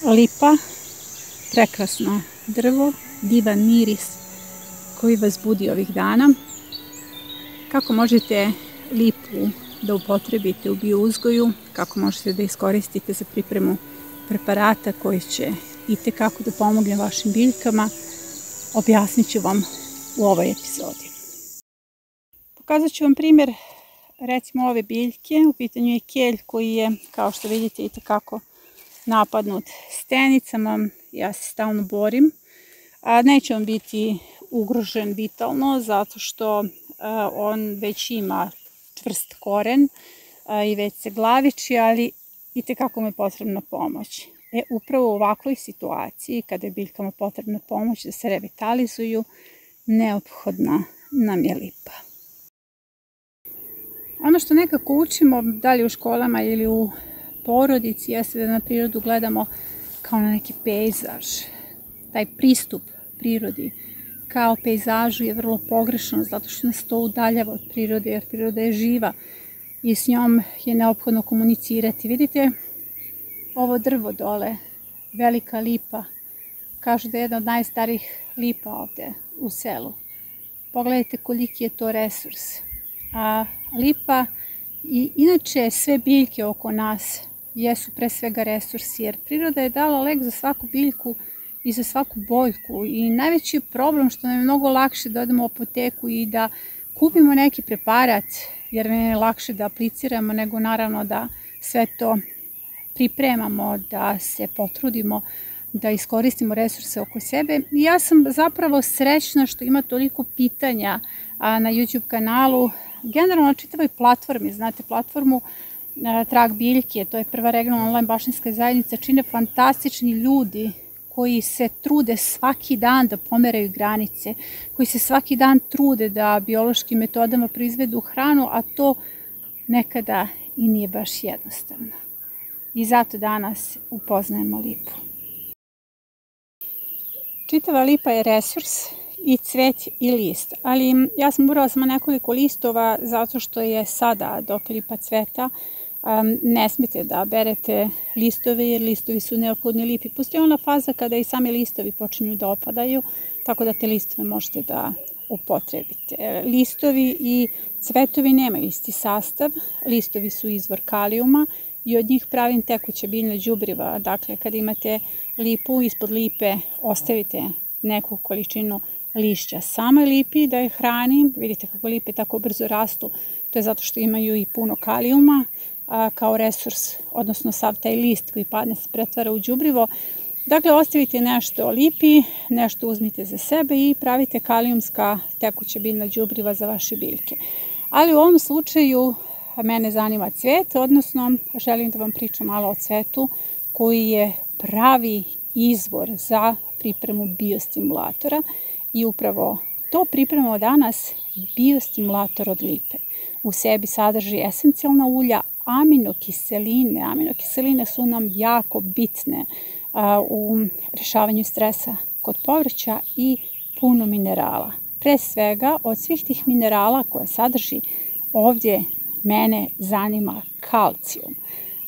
Lipa, prekrasno drvo, divan miris koji vas budi ovih dana. Kako možete lipu da upotrebite u biouzgoju, kako možete da iskoristite za pripremu preparata koji će itekako da pomogne vašim biljkama, objasnit ću vam u ovoj epizodi. Pokazat ću vam primjer recimo ove biljke. U pitanju je kelj koji je, kao što vidite, itekako napadnut stenicama. Ja se stalno borim. Neće on biti ugrožen vitalno zato što on već ima čvrst koren i već se glaviči, ali itekako mu je potrebna pomoć. Upravo u ovakvoj situaciji, kada je biljkama potrebna pomoć da se revitalizuju, neophodna nam je lipa. Ono što nekako učimo, da li u školama ili u porodici, jeste da na prirodu gledamo kao na neki pejzaž. Taj pristup prirodi kao pejzažu je vrlo pogrešno zato što nas to udaljava od prirode, jer priroda je živa i s njom je neophodno komunicirati. Vidite ovo drvo dole, velika lipa, kažu da je jedna od najstarijih lipa ovde u selu. Pogledajte koliki je to resurs. A lipa i inače sve biljke oko nas jesu pre svega resursi, jer priroda je dala lek za svaku biljku i za svaku boljku. I najveći problem što nam je mnogo lakše da odemo u apoteku i da kupimo neki preparat, jer nam je lakše da apliciramo nego naravno da sve to pripremamo, da se potrudimo, da iskoristimo resurse oko sebe. I ja sam zapravo srećna što ima toliko pitanja na YouTube kanalu, generalno na čitavoj platformi. Znate, platformu Trag biljke, to je prva regionalna online baštinska zajednica, čine fantastični ljudi koji se trude svaki dan da pomeraju granice, koji se svaki dan trude da biološkim metodama proizvedu hranu, a to nekada i nije baš jednostavno. I zato danas upoznajemo lipu. Čitava lipa je resurs, i cvet i list, ali ja sam ubrala samo nekoliko listova zato što je sada dok lipa cveta. Ne smijete da berete listove jer listovi su neophodni lipi. Postoji ona faza kada i sami listovi počinju da opadaju, tako da te listove možete da upotrebite. Listovi i cvetovi nemaju isti sastav. Listovi su izvor kalijuma i od njih pravim tekuća biljna đubriva. Dakle, kada imate lipu, ispod lipe ostavite neku količinu lišća samoj lipi da je hrani. Vidite kako lipe tako brzo rastu. To je zato što imaju i puno kalijuma kao resurs, odnosno sav taj list koji padne se pretvara u đubrivo. Dakle, ostavite nešto lipi, nešto uzmite za sebe i pravite kalijumska tekuća biljna đubriva za vaše biljke. Ali u ovom slučaju mene zanima cvet, odnosno želim da vam pričam malo o cvetu koji je pravi izvor za pripremu biostimulatora i upravo to pripremamo danas, biostimulator od lipe. U sebi sadrži esencijalna ulja, aminokiseline. Aminokiseline su nam jako bitne u rešavanju stresa kod povrća i puno minerala. Pre svega, od svih tih minerala koje sadrži ovdje mene zanima kalcijum.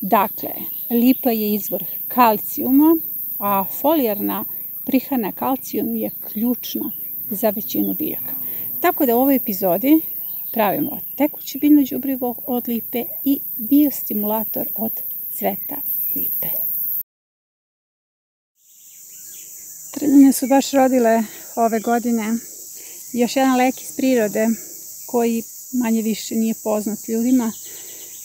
Dakle, lipa je izvor kalcijuma, a folijarna prihrana kalcijum je ključna za većinu biljaka. Tako da u ovoj epizodi pravimo tekuće biljno đubrivo od lipe i biostimulator od cveta lipe. Trnje su baš rodile ove godine. Još jedan lek iz prirode koji manje više nije poznat ljudima,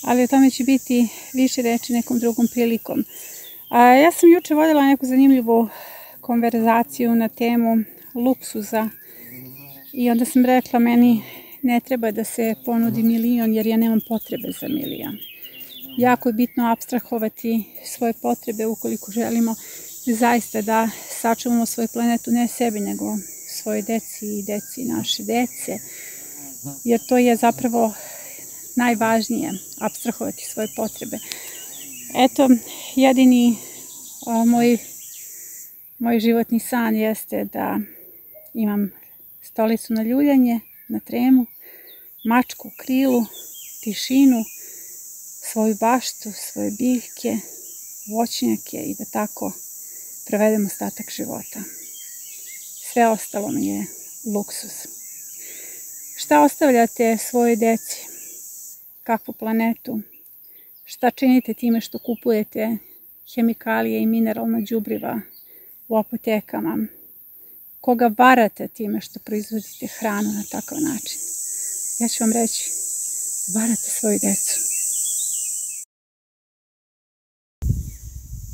ali o tome će biti više reči nekom drugom prilikom. Ja sam juče vodila neku zanimljivu konverzaciju na temu luksuza i onda sam rekla, meni ne treba da se ponudi milion jer ja nemam potrebe za milion. Jako je bitno apstrahovati svoje potrebe ukoliko želimo zaista da sačuvamo svoju planetu, ne sebi nego svoje deci i deci naše dece, jer to je zapravo najvažnije, apstrahovati svoje potrebe. Eto, jedini moj životni san jeste da imam stolicu na ljuljanje, na tremu, mačku u krilu, tišinu, svoju baštu, svoje biljke, voćnjake i da tako provedem ostatak života. Sve ostalo mi je luksuz. Šta ostavljate svojoj deci? Kakvu planetu? Šta činite time što kupujete hemikalije i mineralna đubriva u apotekama? Koga varate time što proizvodite hranu na takav način? Ja ću vam reći, varate svoju decu.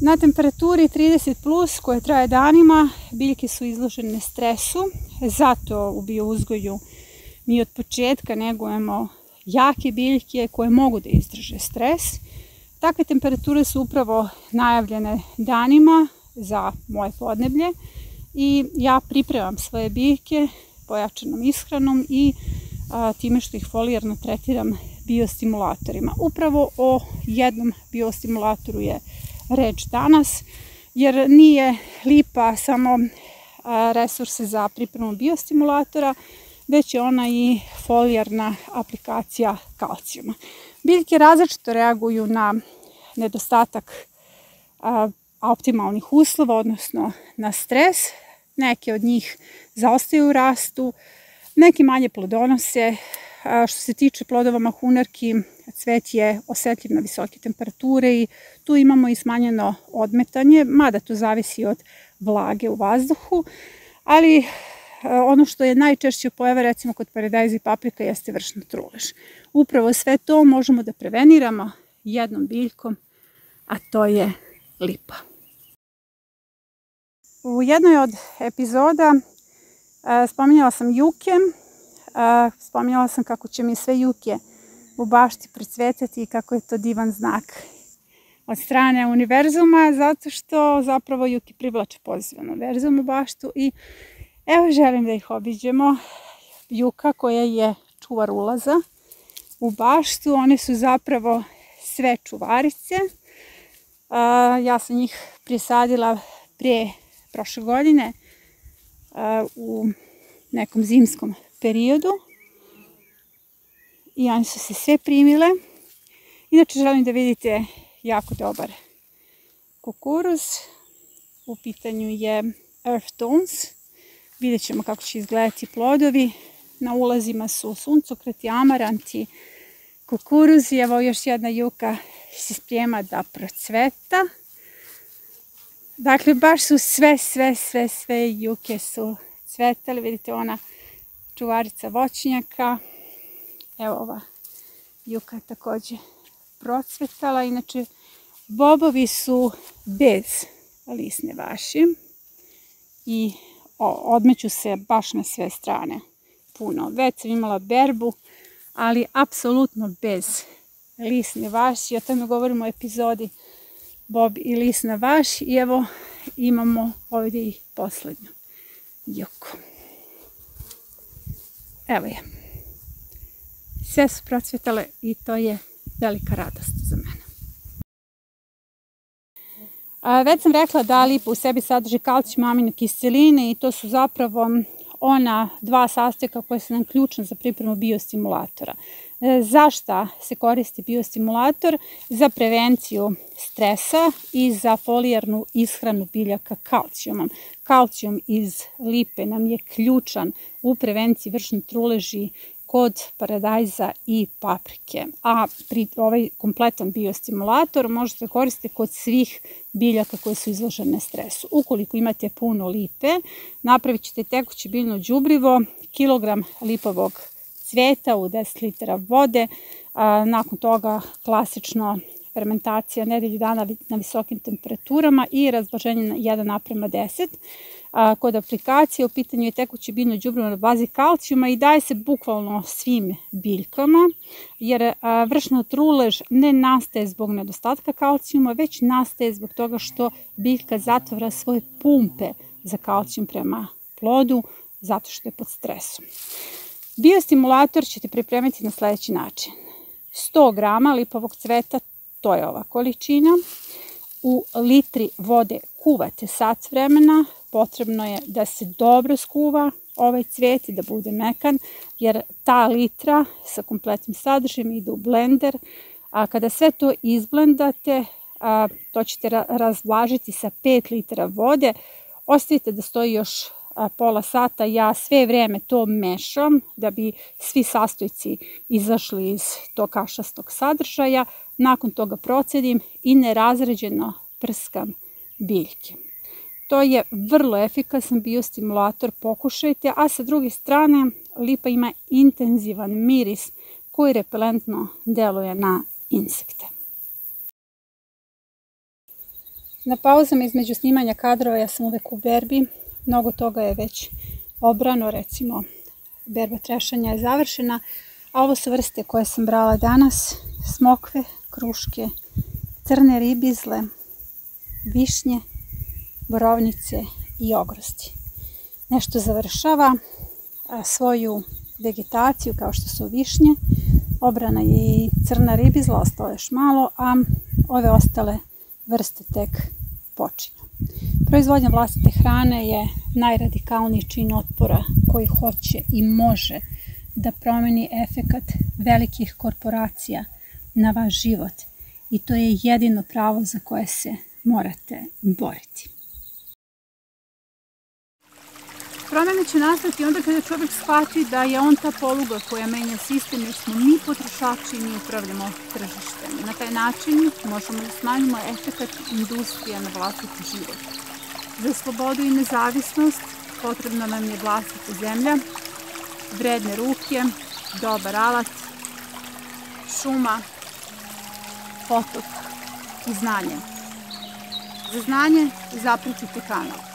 Na temperaturi 30+ koja traje danima, biljke su izložene stresu, zato u biouzgoju mi od početka negujemo jake biljke koje mogu da izdrže stres. Takve temperature su upravo najavljene danima za moje podneblje i ja pripremam svoje biljke pojačanom ishranom i time što ih folijarno tretiram biostimulatorima. Upravo o jednom biostimulatoru je reč danas, jer nije lipa samo resurse za pripremu biostimulatora, već je ona i folijarna aplikacija kalcijuma. Biljke različito reaguju na nedostatak optimalnih uslova, odnosno na stres. Neke od njih zaostaju u rastu, neki manje plodonose. Što se tiče plodova mahunarki, cvet je osetljiv na visoke temperature i tu imamo i smanjeno odmetanje, mada to zavisi od vlage u vazduhu, ali ono što je najčešće pojava recimo kod paradajza i paprika jeste vršna trulež. Upravo sve to možemo da preveniramo jednom biljkom, a to je lipa. U jednoj od epizoda spominjala sam juke, spominjala sam kako će mi sve juke u bašti procvetati i kako je to divan znak od strane univerzuma, zato što zapravo juke privlače pozitivan univerzum u baštu i evo želim da ih obiđemo. Juka koja je čuvar ulaza u baštu, one su zapravo sve čuvarice. Ja sam njih prisadila prije prošle godine u nekom zimskom periodu i one su se sve primile. Inače želim da vidite jako dobar kukuruz. U pitanju je Earth Tones. Vidjet ćemo kako će izgledati plodovi. Na ulazima su suncokreti, amaranti, kukuruzi. Evo još jedna juka se sprema da procveta. Dakle, baš su sve juke su cvetale. Vidite ona čuvarica voćnjaka. Evo ova juka je također procvetala. Inače, bobovi su bez lisne vaši i odmeću se baš na sve strane puno. Već sam imala berbu, ali apsolutno bez lisne vaši. O tome govorimo u epizodi Bob i lisna vaš. I evo imamo ovdje i posljednju juku. Evo je. Sve su procvjetale i to je velika radost za mene. Već sam rekla da lipa u sebi sadrži kalcijum, aminokiseline i to su zapravo ona dva sastojka koja su nam ključna za pripremu biostimulatora. Zašto se koristi biostimulator? Za prevenciju stresa i za folijarnu ishranu biljaka kalcijumom. Kalcijum iz lipe nam je ključan u prevenciji vršne truleži kod paradajza i paprike. A ovaj kompletan biostimulator može se koristiti kod svih biljaka koje su izložene stresu. Ukoliko imate puno lipe, napravit ćete tekuće biljno đubrivo, kilogram lipovog cvijeta u 10 litara vode. Nakon toga klasično fermentacija nedelju dana na visokim temperaturama i razblaženje na 1:10. Kod aplikacije u pitanju je tekuće biljno đubrivo na bazi kalcijuma i daje se bukvalno svim biljkama, jer vršna trulež ne nastaje zbog nedostatka kalcijuma, već nastaje zbog toga što biljka zatvara svoje pumpe za kalcijum prema plodu, zato što je pod stresom. Biostimulator ćete pripremiti na sljedeći način. 100 grama lipovog cveta, to je ova količina. U litri vode kuvate sat vremena. Potrebno je da se dobro skuva ovaj cvijet i da bude mekan, jer ta litra sa kompletnim sadržajem ide u blender. A kada sve to izblendate, to ćete razvlažiti sa 5 litara vode. Ostavite da stoji još pola sata. Ja sve vrijeme to mešam da bi svi sastojci izašli iz tog kašastog sadržaja. Nakon toga procedim i nerazređeno prskam biljke. To je vrlo efikasan biostimulator, pokušajte, a sa druge strane lipa ima intenzivan miris koji repelentno deluje na insekte. Na pauzama između snimanja kadrova ja sam uvek u berbi. Mnogo toga je već obrano, recimo berba trešanja je završena, a ovo su vrste koje sam brala danas: smokve, kruške, crne ribizle, višnje, borovnice i ogrozdi. Nešto završava svoju vegetaciju kao što su višnje, obrana je i crna ribizla, ostalo još malo, a ove ostale vrste tek počinju. Proizvodnja vlastite hrane je najradikalniji čin otpora koji hoće i može da promeni efekat velikih korporacija na vaš život i to je jedino pravo za koje se morate boriti. Promjena će nastati onda kada čovjek shvati da je on ta poluga koja menja sistem, jer smo mi potrošači i mi upravljamo tržištem. Na taj način možemo da smanjimo efekat industrije na vlastiti život. Za slobodu i nezavisnost potrebna nam je vlastita zemlja, vredne ruke, dobar alat, šuma, potok i znanje. Za znanje zapratite kanal.